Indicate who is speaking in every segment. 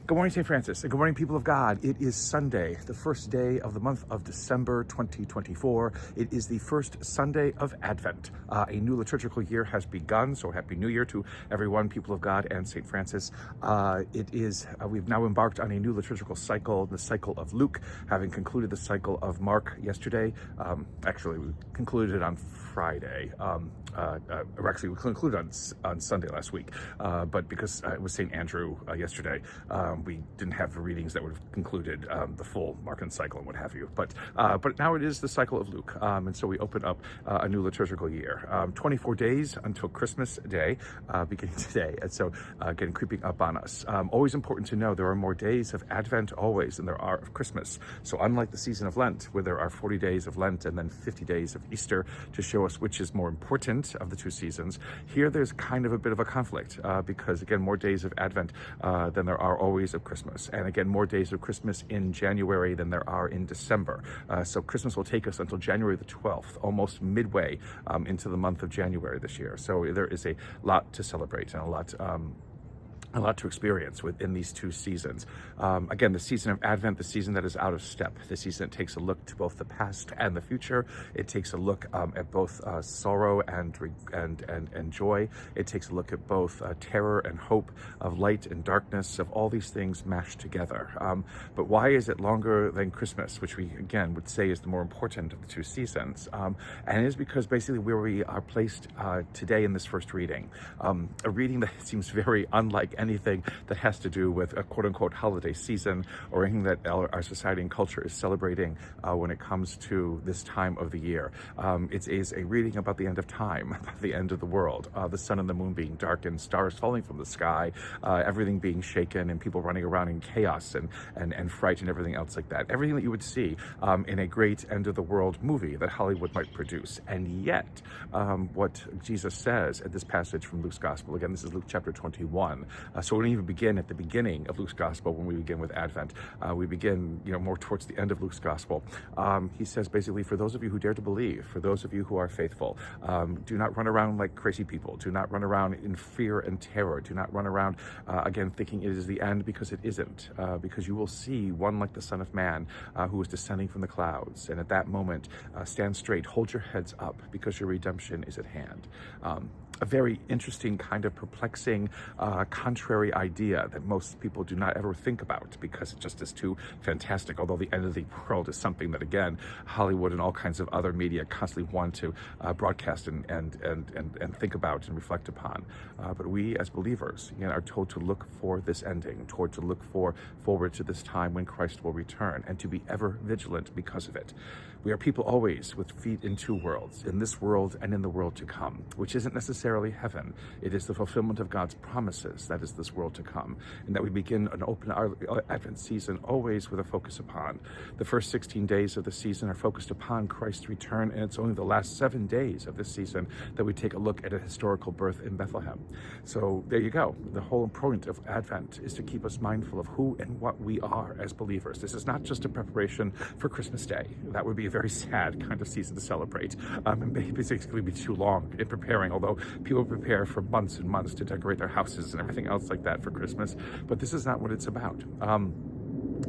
Speaker 1: Good morning, St. Francis, and good morning, people of God. It is Sunday, the first day of the month of December 2024. It is the first Sunday of Advent. A new liturgical year has begun, so Happy New Year to everyone, people of God, and St. Francis. We've now embarked on a new liturgical cycle, the cycle of Luke, having concluded the cycle of Mark yesterday. Actually, we concluded it on Friday. We concluded on Sunday last week, but because it was St. Andrew yesterday, we didn't have the readings that would have concluded the full Markan cycle and what have you. But now it is the cycle of Luke, and so we open up a new liturgical year. 24 days until Christmas Day, beginning today, and so again creeping up on us. Always important to know there are more days of Advent always than there are of Christmas. So unlike the season of Lent, where there are 40 days of Lent and then 50 days of Easter to show us which is more important of the two seasons, here there's kind of a bit of a conflict because again more days of Advent than there are always of Christmas, and again more days of Christmas in January than there are in December. So Christmas will take us until January the 12th, almost midway into the month of January this year. So there is a lot to celebrate and a lot to experience within these two seasons. Again, the season of Advent, the season that is out of step, the season that takes a look to both the past and the future. It takes a look at both sorrow and joy. It takes a look at both terror and hope, of light and darkness, of all these things mashed together. But why is it longer than Christmas, which we again would say is the more important of the two seasons? And it is because basically where we are placed today in this first reading, a reading that seems very unlike anything that has to do with a quote-unquote holiday season or anything that our society and culture is celebrating when it comes to this time of the year. It is a reading about the end of time, about the end of the world, the sun and the moon being darkened, stars falling from the sky, everything being shaken, and people running around in chaos and fright and everything else like that. Everything that you would see in a great end of the world movie that Hollywood might produce. And yet, what Jesus says at this passage from Luke's Gospel, again, this is Luke chapter 21, so we don't even begin at the beginning of Luke's Gospel when we begin with Advent. We begin, more towards the end of Luke's Gospel. He says basically, for those of you who dare to believe, for those of you who are faithful, do not run around like crazy people. Do not run around in fear and terror. Do not run around, again, thinking it is the end, because it isn't. Because you will see one like the Son of Man who is descending from the clouds. And at that moment, stand straight, hold your heads up, because your redemption is at hand. A very interesting, kind of perplexing, contrary idea that most people do not ever think about because it just is too fantastic. Although the end of the world is something that, again, Hollywood and all kinds of other media constantly want to broadcast and think about and reflect upon. But we as believers, again, are told to look for this ending, told to look forward to this time when Christ will return, and to be ever vigilant because of it. We are people always with feet in two worlds, in this world and in the world to come, which isn't necessarily heaven. It is the fulfillment of God's promises that is this world to come, and that we begin an open Advent season always with a focus upon. The first 16 days of the season are focused upon Christ's return, and it's only the last 7 days of this season that we take a look at a historical birth in Bethlehem. So there you go. The whole point of Advent is to keep us mindful of who and what we are as believers. This is not just a preparation for Christmas Day. That would be a very sad kind of season to celebrate, and basically be too long in preparing, although people prepare for months and months to decorate their houses and everything else like that for Christmas. But this is not what it's about.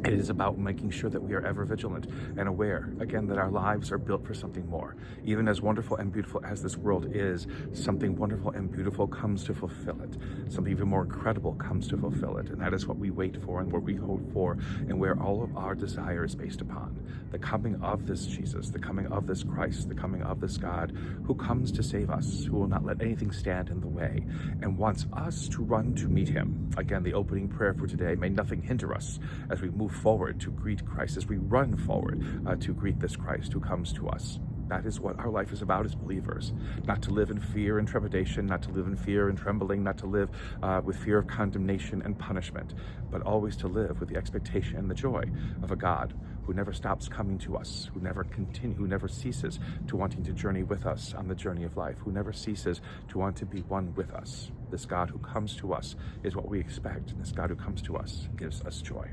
Speaker 1: It is about making sure that we are ever vigilant and aware, again, that our lives are built for something more. Even as wonderful and beautiful as this world is, something wonderful and beautiful comes to fulfill it. Something even more incredible comes to fulfill it. And that is what we wait for and what we hope for, and where all of our desire is based upon. The coming of this Jesus, the coming of this Christ, the coming of this God who comes to save us, who will not let anything stand in the way, and wants us to run to meet him. Again, the opening prayer for today: may nothing hinder us as we move forward to greet Christ, as we run forward to greet this Christ who comes to us. That is what our life is about as believers. Not to live in fear and trepidation, not to live in fear and trembling, not to live with fear of condemnation and punishment, but always to live with the expectation and the joy of a God who never stops coming to us, who never ceases to wanting to journey with us on the journey of life, who never ceases to want to be one with us. This God who comes to us is what we expect, and this God who comes to us gives us joy.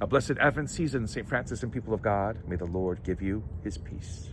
Speaker 1: A blessed Advent season, St. Francis and people of God. May the Lord give you his peace.